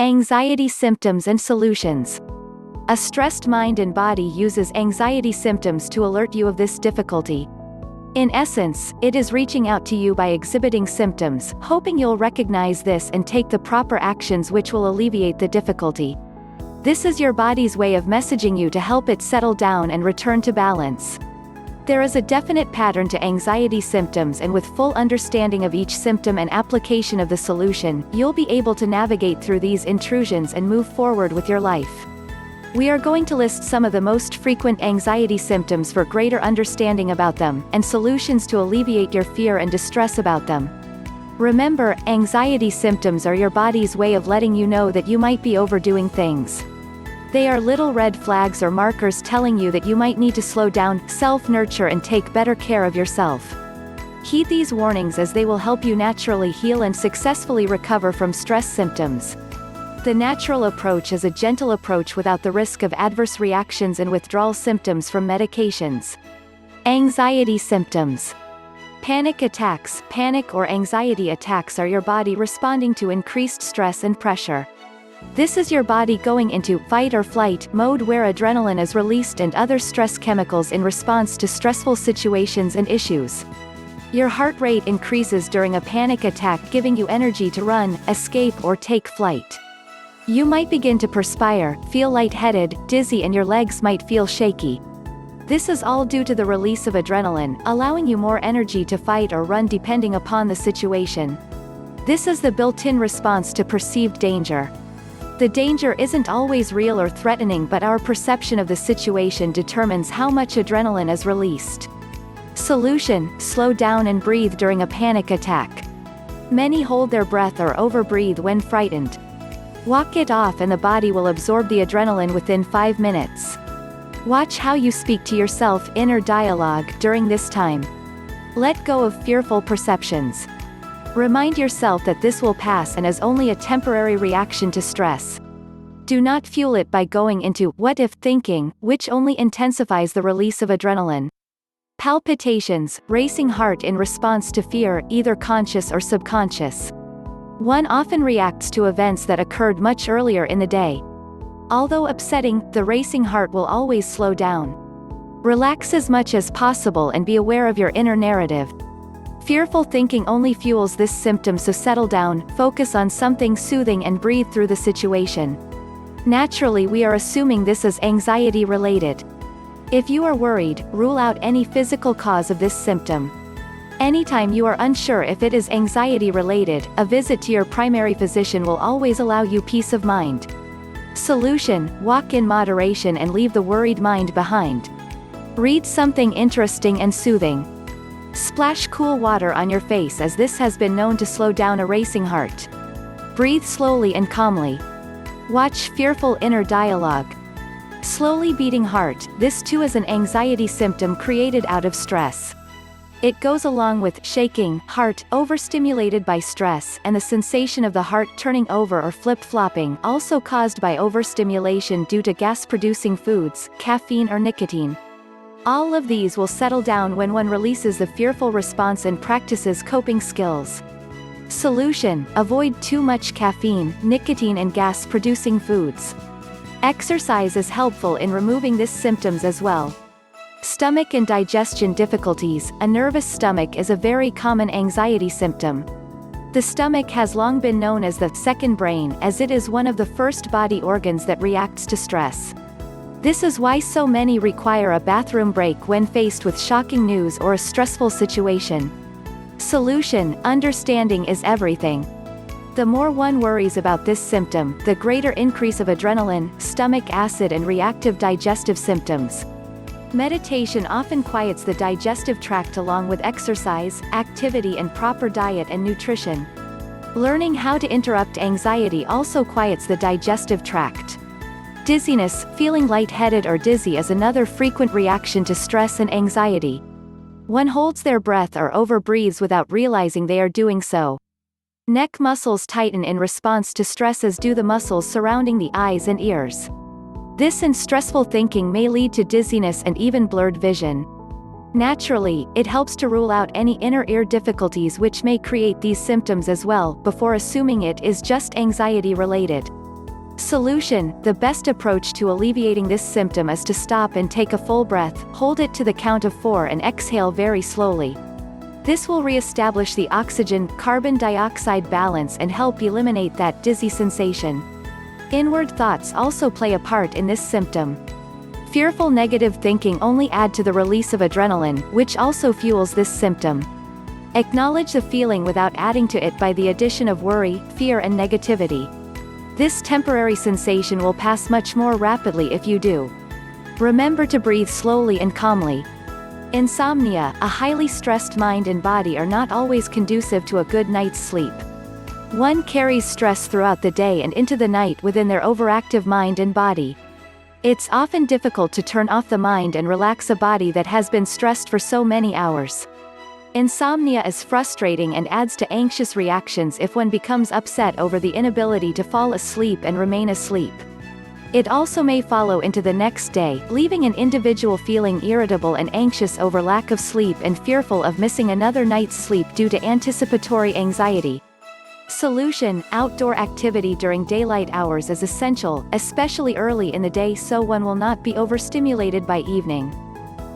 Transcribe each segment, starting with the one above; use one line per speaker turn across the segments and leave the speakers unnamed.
Anxiety symptoms and solutions. A stressed mind and body uses anxiety symptoms to alert you of this difficulty. In essence, it is reaching out to you by exhibiting symptoms, hoping you'll recognize this and take the proper actions which will alleviate the difficulty. This is your body's way of messaging you to help it settle down and return to balance. There is a definite pattern to anxiety symptoms, and with full understanding of each symptom and application of the solution, you'll be able to navigate through these intrusions and move forward with your life. We are going to list some of the most frequent anxiety symptoms for greater understanding about them, and solutions to alleviate your fear and distress about them. Remember, anxiety symptoms are your body's way of letting you know that you might be overdoing things. They are little red flags or markers telling you that you might need to slow down, self-nurture and take better care of yourself. Heed these warnings as they will help you naturally heal and successfully recover from stress symptoms. The natural approach is a gentle approach without the risk of adverse reactions and withdrawal symptoms from medications. Anxiety symptoms. Panic attacks. Panic or anxiety attacks are your body responding to increased stress and pressure. This is your body going into fight or flight mode, where adrenaline is released and other stress chemicals in response to stressful situations and issues. Your heart rate increases during a panic attack, giving you energy to run, escape or take flight. You might begin to perspire, feel lightheaded, dizzy, and your legs might feel shaky. This is all due to the release of adrenaline, allowing you more energy to fight or run depending upon the situation. This is the built-in response to perceived danger. The danger isn't always real or threatening, but our perception of the situation determines how much adrenaline is released. Solution: slow down and breathe during a panic attack. Many hold their breath or overbreathe when frightened. Walk it off and the body will absorb the adrenaline within 5 minutes. Watch how you speak to yourself, inner dialogue, during this time. Let go of fearful perceptions. Remind yourself that this will pass and is only a temporary reaction to stress. Do not fuel it by going into what-if thinking, which only intensifies the release of adrenaline. Palpitations, racing heart in response to fear, either conscious or subconscious. One often reacts to events that occurred much earlier in the day. Although upsetting, the racing heart will always slow down. Relax as much as possible and be aware of your inner narrative. Fearful thinking only fuels this symptom, so settle down, focus on something soothing and breathe through the situation. Naturally, we are assuming this is anxiety related. If you are worried, rule out any physical cause of this symptom. Anytime you are unsure if it is anxiety related, a visit to your primary physician will always allow you peace of mind. Solution: walk in moderation and leave the worried mind behind. Read something interesting and soothing. Splash cool water on your face, as this has been known to slow down a racing heart. Breathe slowly and calmly. Watch fearful inner dialogue. Slowly beating heart, this too is an anxiety symptom created out of stress. It goes along with shaking heart, overstimulated by stress, and the sensation of the heart turning over or flip-flopping, also caused by overstimulation due to gas-producing foods, caffeine or nicotine. All of these will settle down when one releases the fearful response and practices coping skills. Solution: avoid too much caffeine, nicotine and gas-producing foods. Exercise is helpful in removing these symptoms as well. Stomach and digestion difficulties. A nervous stomach is a very common anxiety symptom. The stomach has long been known as the second brain, as it is one of the first body organs that reacts to stress. This is why so many require a bathroom break when faced with shocking news or a stressful situation. Solution: understanding is everything. The more one worries about this symptom, the greater increase of adrenaline, stomach acid and reactive digestive symptoms. Meditation often quiets the digestive tract along with exercise, activity and proper diet and nutrition. Learning how to interrupt anxiety also quiets the digestive tract. Dizziness. Feeling lightheaded or dizzy is another frequent reaction to stress and anxiety. One holds their breath or overbreathes without realizing they are doing so. Neck muscles tighten in response to stress, as do the muscles surrounding the eyes and ears. This and stressful thinking may lead to dizziness and even blurred vision. Naturally, it helps to rule out any inner ear difficulties which may create these symptoms as well, before assuming it is just anxiety related. Solution: the best approach to alleviating this symptom is to stop and take a full breath, hold it to the count of 4 and exhale very slowly. This will re-establish the oxygen-carbon dioxide balance and help eliminate that dizzy sensation. Inward thoughts also play a part in this symptom. Fearful negative thinking only add to the release of adrenaline, which also fuels this symptom. Acknowledge the feeling without adding to it by the addition of worry, fear and negativity. This temporary sensation will pass much more rapidly if you do. Remember to breathe slowly and calmly. Insomnia, a highly stressed mind and body are not always conducive to a good night's sleep. One carries stress throughout the day and into the night within their overactive mind and body. It's often difficult to turn off the mind and relax a body that has been stressed for so many hours. Insomnia is frustrating and adds to anxious reactions if one becomes upset over the inability to fall asleep and remain asleep. It also may follow into the next day, leaving an individual feeling irritable and anxious over lack of sleep and fearful of missing another night's sleep due to anticipatory anxiety. Solution: outdoor activity during daylight hours is essential, especially early in the day so one will not be overstimulated by evening.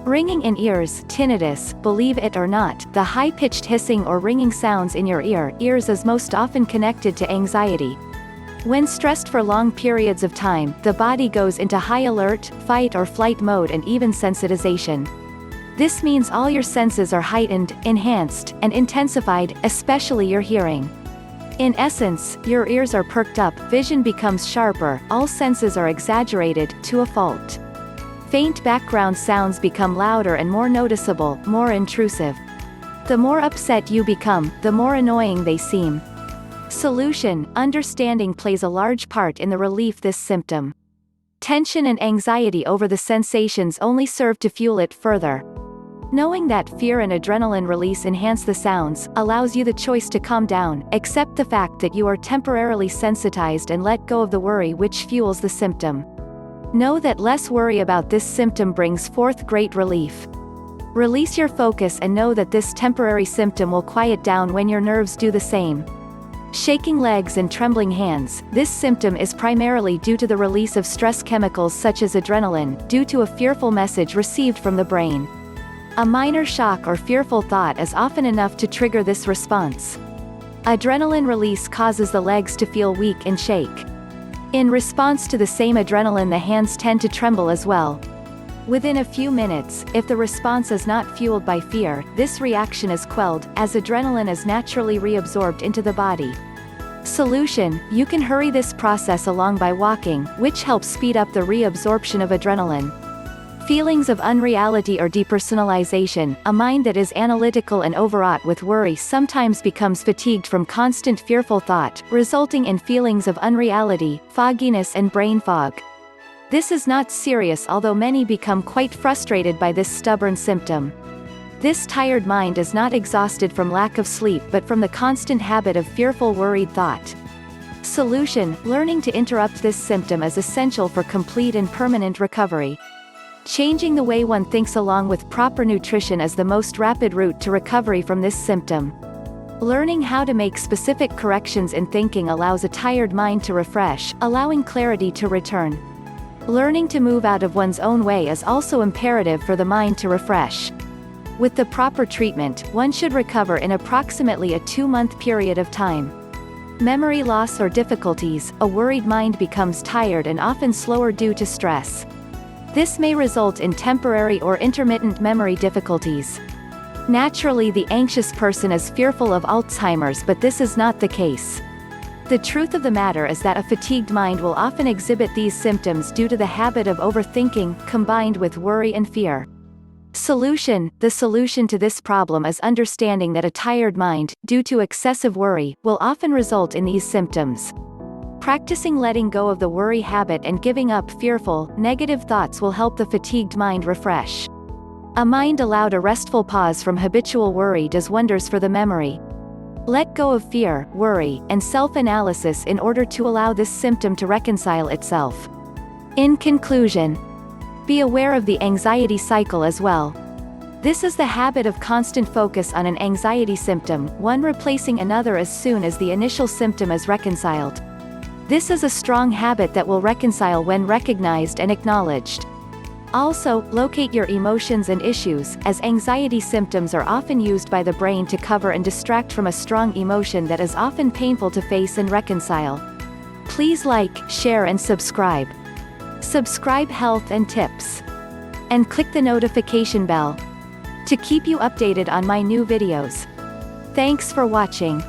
Ringing in ears, tinnitus, believe it or not, the high-pitched hissing or ringing sounds in your ears is most often connected to anxiety. When stressed for long periods of time, the body goes into high alert, fight or flight mode and even sensitization. This means all your senses are heightened, enhanced, and intensified, especially your hearing. In essence, your ears are perked up, vision becomes sharper, all senses are exaggerated, to a fault. Faint background sounds become louder and more noticeable, more intrusive. The more upset you become, the more annoying they seem. Solution: understanding plays a large part in the relief this symptom. Tension and anxiety over the sensations only serve to fuel it further. Knowing that fear and adrenaline release enhance the sounds, allows you the choice to calm down, accept the fact that you are temporarily sensitized and let go of the worry which fuels the symptom. Know that less worry about this symptom brings forth great relief. Release your focus and know that this temporary symptom will quiet down when your nerves do the same. Shaking legs and trembling hands, this symptom is primarily due to the release of stress chemicals such as adrenaline, due to a fearful message received from the brain. A minor shock or fearful thought is often enough to trigger this response. Adrenaline release causes the legs to feel weak and shake. In response to the same adrenaline, the hands tend to tremble as well. Within a few minutes, if the response is not fueled by fear, this reaction is quelled, as adrenaline is naturally reabsorbed into the body. Solution: you can hurry this process along by walking, which helps speed up the reabsorption of adrenaline. Feelings of unreality or depersonalization, a mind that is analytical and overwrought with worry sometimes becomes fatigued from constant fearful thought, resulting in feelings of unreality, fogginess and brain fog. This is not serious, although many become quite frustrated by this stubborn symptom. This tired mind is not exhausted from lack of sleep but from the constant habit of fearful worried thought. Solution: learning to interrupt this symptom is essential for complete and permanent recovery. Changing the way one thinks along with proper nutrition is the most rapid route to recovery from this symptom. Learning how to make specific corrections in thinking allows a tired mind to refresh, allowing clarity to return. Learning to move out of one's own way is also imperative for the mind to refresh. With the proper treatment, one should recover in approximately a 2-month period of time. Memory loss or difficulties: a worried mind becomes tired and often slower due to stress. This may result in temporary or intermittent memory difficulties. Naturally, the anxious person is fearful of Alzheimer's, but this is not the case. The truth of the matter is that a fatigued mind will often exhibit these symptoms due to the habit of overthinking, combined with worry and fear. Solution: the solution to this problem is understanding that a tired mind, due to excessive worry, will often result in these symptoms. Practicing letting go of the worry habit and giving up fearful, negative thoughts will help the fatigued mind refresh. A mind allowed a restful pause from habitual worry does wonders for the memory. Let go of fear, worry, and self-analysis in order to allow this symptom to reconcile itself. In conclusion, be aware of the anxiety cycle as well. This is the habit of constant focus on an anxiety symptom, one replacing another as soon as the initial symptom is reconciled. This is a strong habit that will reconcile when recognized and acknowledged. Also, locate your emotions and issues, as anxiety symptoms are often used by the brain to cover and distract from a strong emotion that is often painful to face and reconcile. Please like, share and subscribe. Subscribe health and tips. And click the notification bell to keep you updated on my new videos. Thanks for watching.